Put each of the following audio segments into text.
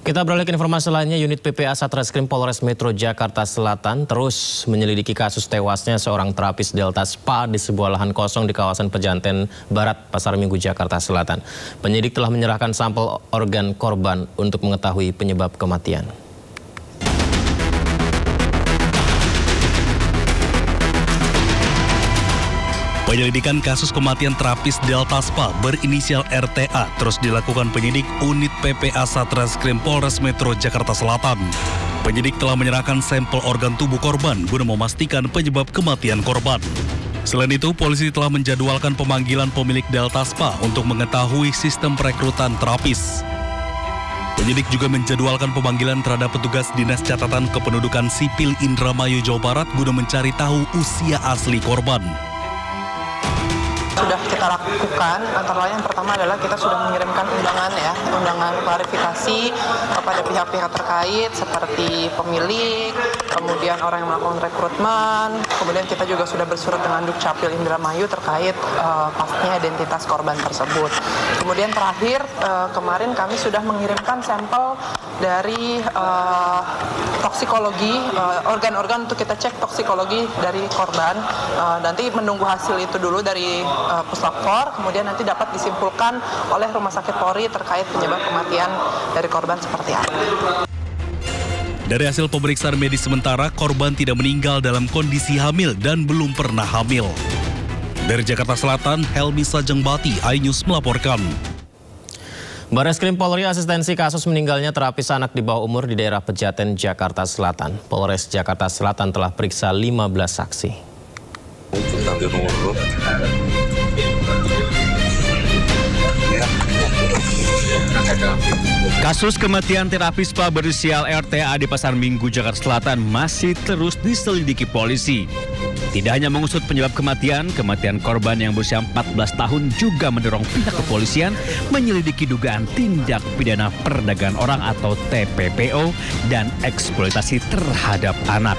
Kita beralih ke informasi lainnya, unit PPA Satreskrim Polres Metro Jakarta Selatan terus menyelidiki kasus tewasnya seorang terapis Delta Spa di sebuah lahan kosong di kawasan Pejanten Barat, Pasar Minggu, Jakarta Selatan. Penyidik telah menyerahkan sampel organ korban untuk mengetahui penyebab kematian. Penyelidikan kasus kematian terapis Delta Spa berinisial RTA terus dilakukan penyidik unit PPA Satreskrim Polres Metro Jakarta Selatan. Penyidik telah menyerahkan sampel organ tubuh korban guna memastikan penyebab kematian korban. Selain itu, polisi telah menjadwalkan pemanggilan pemilik Delta Spa untuk mengetahui sistem perekrutan terapis. Penyidik juga menjadwalkan pemanggilan terhadap petugas Dinas Catatan Kependudukan Sipil Indramayu, Jawa Barat guna mencari tahu usia asli korban. Sudah kita lakukan, antara lain yang pertama adalah kita sudah mengirimkan undangan klarifikasi kepada pihak-pihak terkait seperti pemilik, kemudian orang yang melakukan rekrutmen, kemudian kita juga sudah bersurat dengan Dukcapil Indramayu terkait pastinya identitas korban tersebut. Kemudian terakhir kemarin kami sudah mengirimkan sampel dari toksikologi, organ-organ untuk kita cek toksikologi dari korban. Nanti menunggu hasil itu dulu dari Puslapfor, kemudian nanti dapat disimpulkan oleh Rumah Sakit Polri terkait penyebab kematian dari korban seperti apa. Dari hasil pemeriksaan medis sementara, korban tidak meninggal dalam kondisi hamil dan belum pernah hamil. Dari Jakarta Selatan, Helmi Sajengbati, iNews melaporkan. Bareskrim Polri asistensi kasus meninggalnya terapis anak di bawah umur di daerah Pejaten, Jakarta Selatan. Polres Jakarta Selatan telah periksa 15 saksi. Kasus kematian terapis spa berinisial RTA di Pasar Minggu, Jakarta Selatan masih terus diselidiki polisi. Tidak hanya mengusut penyebab kematian korban yang berusia 14 tahun juga mendorong pihak kepolisian menyelidiki dugaan tindak pidana perdagangan orang atau TPPO dan eksploitasi terhadap anak.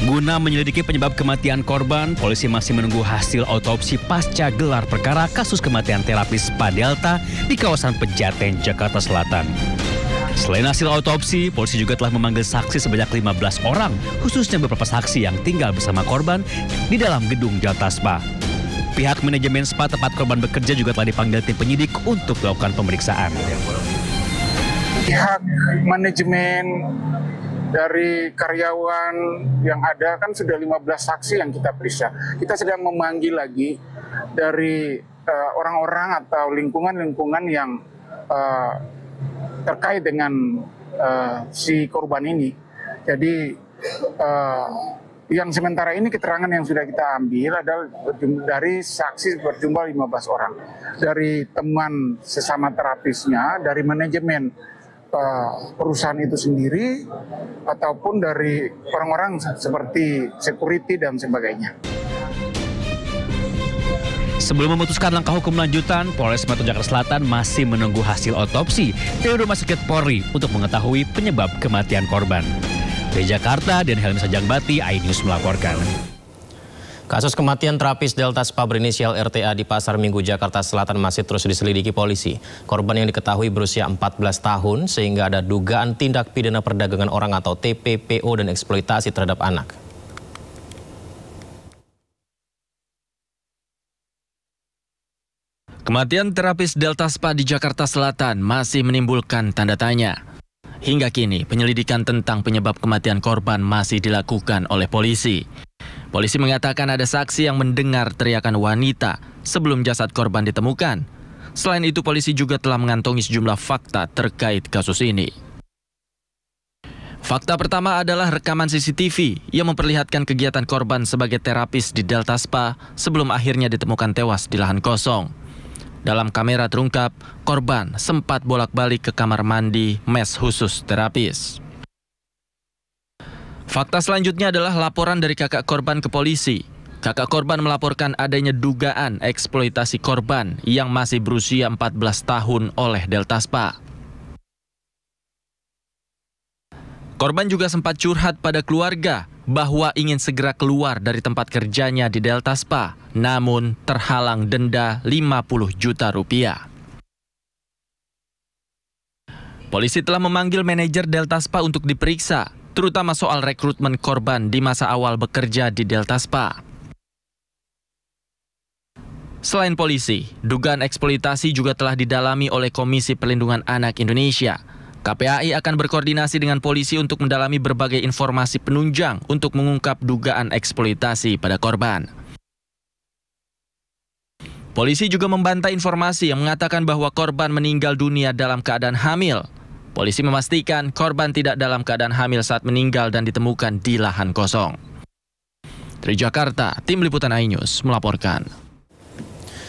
Guna menyelidiki penyebab kematian korban, polisi masih menunggu hasil otopsi pasca gelar perkara kasus kematian terapis spa Delta di kawasan Pejaten, Jakarta Selatan. Selain hasil otopsi, polisi juga telah memanggil saksi sebanyak 15 orang, khususnya beberapa saksi yang tinggal bersama korban di dalam gedung Delta Spa. Pihak manajemen spa tempat korban bekerja juga telah dipanggil tim penyidik untuk melakukan pemeriksaan. Pihak manajemen dari karyawan yang ada kan sudah 15 saksi yang kita periksa. Kita sedang memanggil lagi dari orang-orang atau lingkungan-lingkungan yang terkait dengan si korban ini. Jadi yang sementara ini keterangan yang sudah kita ambil adalah dari saksi berjumlah 15 orang. Dari teman sesama terapisnya, dari manajemen perusahaan itu sendiri, ataupun dari orang-orang seperti security dan sebagainya. Sebelum memutuskan langkah hukum lanjutan, Polres Metro Jakarta Selatan masih menunggu hasil otopsi dari Rumah Sakit Polri untuk mengetahui penyebab kematian korban. Dari Jakarta, dan Helmi Sajengbati, iNews melaporkan. Kasus kematian terapis Delta Spa berinisial RTA di Pasar Minggu, Jakarta Selatan masih terus diselidiki polisi. Korban yang diketahui berusia 14 tahun sehingga ada dugaan tindak pidana perdagangan orang atau TPPO dan eksploitasi terhadap anak. Kematian terapis Delta Spa di Jakarta Selatan masih menimbulkan tanda tanya. Hingga kini, penyelidikan tentang penyebab kematian korban masih dilakukan oleh polisi. Polisi mengatakan ada saksi yang mendengar teriakan wanita sebelum jasad korban ditemukan. Selain itu, polisi juga telah mengantongi sejumlah fakta terkait kasus ini. Fakta pertama adalah rekaman CCTV yang memperlihatkan kegiatan korban sebagai terapis di Delta Spa sebelum akhirnya ditemukan tewas di lahan kosong. Dalam kamera terungkap, korban sempat bolak-balik ke kamar mandi mes khusus terapis. Fakta selanjutnya adalah laporan dari kakak korban ke polisi. Kakak korban melaporkan adanya dugaan eksploitasi korban yang masih berusia 14 tahun oleh Delta Spa. Korban juga sempat curhat pada keluarga bahwa ingin segera keluar dari tempat kerjanya di Delta Spa, namun terhalang denda 50 juta rupiah. Polisi telah memanggil manajer Delta Spa untuk diperiksa, terutama soal rekrutmen korban di masa awal bekerja di Delta Spa. Selain polisi, dugaan eksploitasi juga telah didalami oleh Komisi Perlindungan Anak Indonesia. KPAI akan berkoordinasi dengan polisi untuk mendalami berbagai informasi penunjang untuk mengungkap dugaan eksploitasi pada korban. Polisi juga membantah informasi yang mengatakan bahwa korban meninggal dunia dalam keadaan hamil. Polisi memastikan korban tidak dalam keadaan hamil saat meninggal dan ditemukan di lahan kosong. Dari Jakarta, Tim Liputan iNews melaporkan.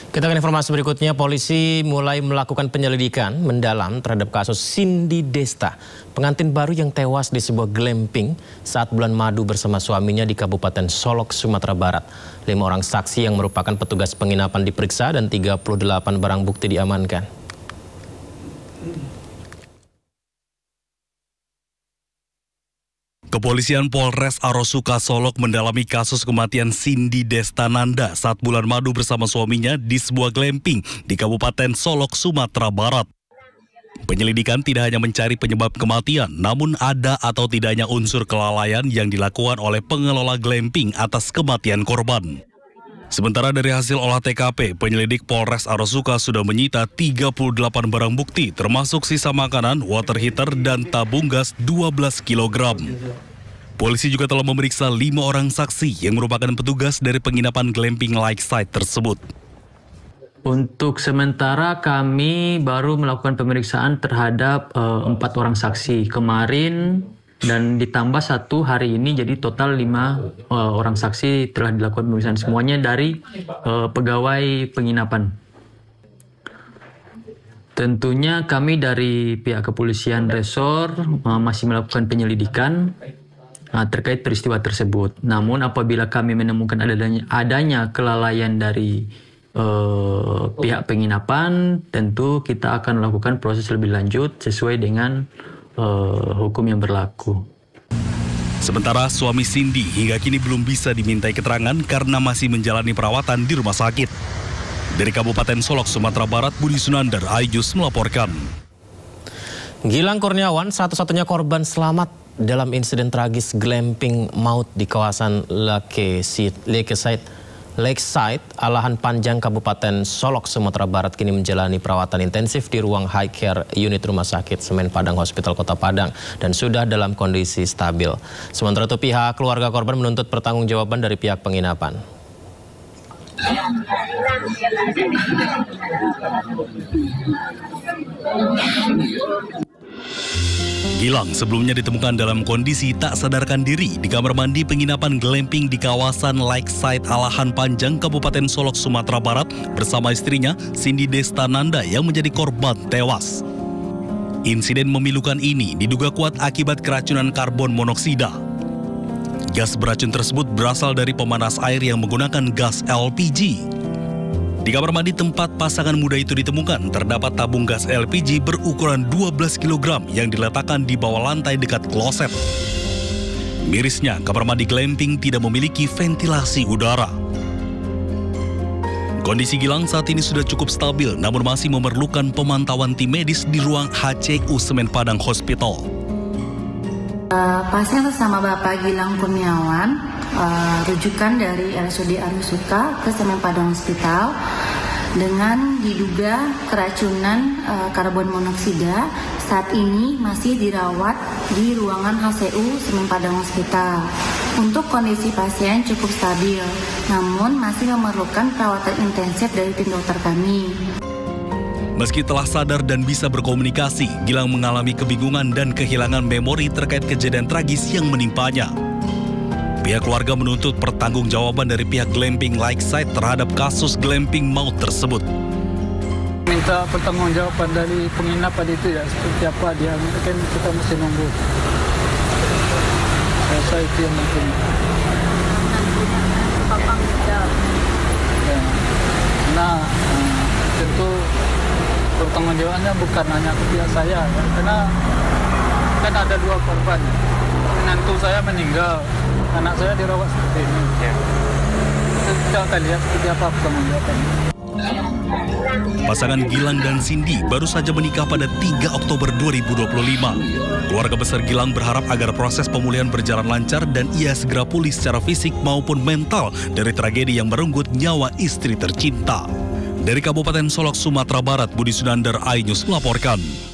Kita ke informasi berikutnya. Polisi mulai melakukan penyelidikan mendalam terhadap kasus Cindy Desta, pengantin baru yang tewas di sebuah glamping saat bulan madu bersama suaminya di Kabupaten Solok, Sumatera Barat. 5 orang saksi yang merupakan petugas penginapan diperiksa dan 38 barang bukti diamankan. Kepolisian Polres Arosuka Solok mendalami kasus kematian Cindy Desta Nanda saat bulan madu bersama suaminya di sebuah glamping di Kabupaten Solok, Sumatera Barat. Penyelidikan tidak hanya mencari penyebab kematian, namun ada atau tidaknya unsur kelalaian yang dilakukan oleh pengelola glamping atas kematian korban. Sementara dari hasil olah TKP, penyelidik Polres Arosuka sudah menyita 38 barang bukti, termasuk sisa makanan, water heater, dan tabung gas 12 kg. Polisi juga telah memeriksa 5 orang saksi yang merupakan petugas dari penginapan glamping Lakeside tersebut. Untuk sementara kami baru melakukan pemeriksaan terhadap 4 orang saksi kemarin dan ditambah 1 hari ini, jadi total 5 orang saksi telah dilakukan pemeriksaan, semuanya dari pegawai penginapan. Tentunya kami dari pihak kepolisian resor masih melakukan penyelidikan terkait peristiwa tersebut. Namun apabila kami menemukan adanya kelalaian dari pihak penginapan, tentu kita akan melakukan proses lebih lanjut sesuai dengan hukum yang berlaku. Sementara suami Cindy hingga kini belum bisa dimintai keterangan karena masih menjalani perawatan di rumah sakit. Dari Kabupaten Solok, Sumatera Barat, Budi Sunandar, iNews melaporkan. Gilang Kurniawan satu-satunya korban selamat dalam insiden tragis glamping maut di kawasan Lakeside, Alahan Panjang, Kabupaten Solok, Sumatera Barat kini menjalani perawatan intensif di ruang high care unit Rumah Sakit Semen Padang Hospital Kota Padang dan sudah dalam kondisi stabil. Sementara itu pihak keluarga korban menuntut pertanggungjawaban dari pihak penginapan. Gilang sebelumnya ditemukan dalam kondisi tak sadarkan diri di kamar mandi penginapan glamping di kawasan Lakeside Alahan Panjang, Kabupaten Solok, Sumatera Barat bersama istrinya Cindy Desta Nanda yang menjadi korban tewas. Insiden memilukan ini diduga kuat akibat keracunan karbon monoksida. Gas beracun tersebut berasal dari pemanas air yang menggunakan gas LPG. Di kamar mandi tempat pasangan muda itu ditemukan, terdapat tabung gas LPG berukuran 12 kg yang diletakkan di bawah lantai dekat kloset. Mirisnya, kamar mandi glamping tidak memiliki ventilasi udara. Kondisi Gilang saat ini sudah cukup stabil, namun masih memerlukan pemantauan tim medis di ruang HCU Semen Padang Hospital. Pasien atas nama Bapak Gilang Kurniawan, rujukan dari RSUD Arosuka ke Semen Padang Hospital dengan diduga keracunan karbon monoksida. Saat ini masih dirawat di ruangan HCU Semen Padang Hospital. Untuk kondisi pasien cukup stabil, namun masih memerlukan perawatan intensif dari tim dokter kami. Meski telah sadar dan bisa berkomunikasi, Gilang mengalami kebingungan dan kehilangan memori terkait kejadian tragis yang menimpanya. Pihak keluarga menuntut pertanggungjawaban dari pihak glamping Lakeside terhadap kasus glamping maut tersebut. Minta pertanggungjawaban dari penginapan itu ya, seperti apa dia, mungkin kita mesti nunggu. Saya itu yang mungkin. Nah, tentu pertanggungjawabannya bukan hanya ke pihak saya, karena kan ada 2 korban. Menantu saya meninggal, anak saya dirawat seperti ini. Kita akan lihat seperti apa pertanggungjawabannya. Pasangan Gilang dan Cindy baru saja menikah pada 3 Oktober 2025. Keluarga besar Gilang berharap agar proses pemulihan berjalan lancar dan ia segera pulih secara fisik maupun mental dari tragedi yang merenggut nyawa istri tercinta. Dari Kabupaten Solok, Sumatera Barat, Budi Sunandar, iNews melaporkan.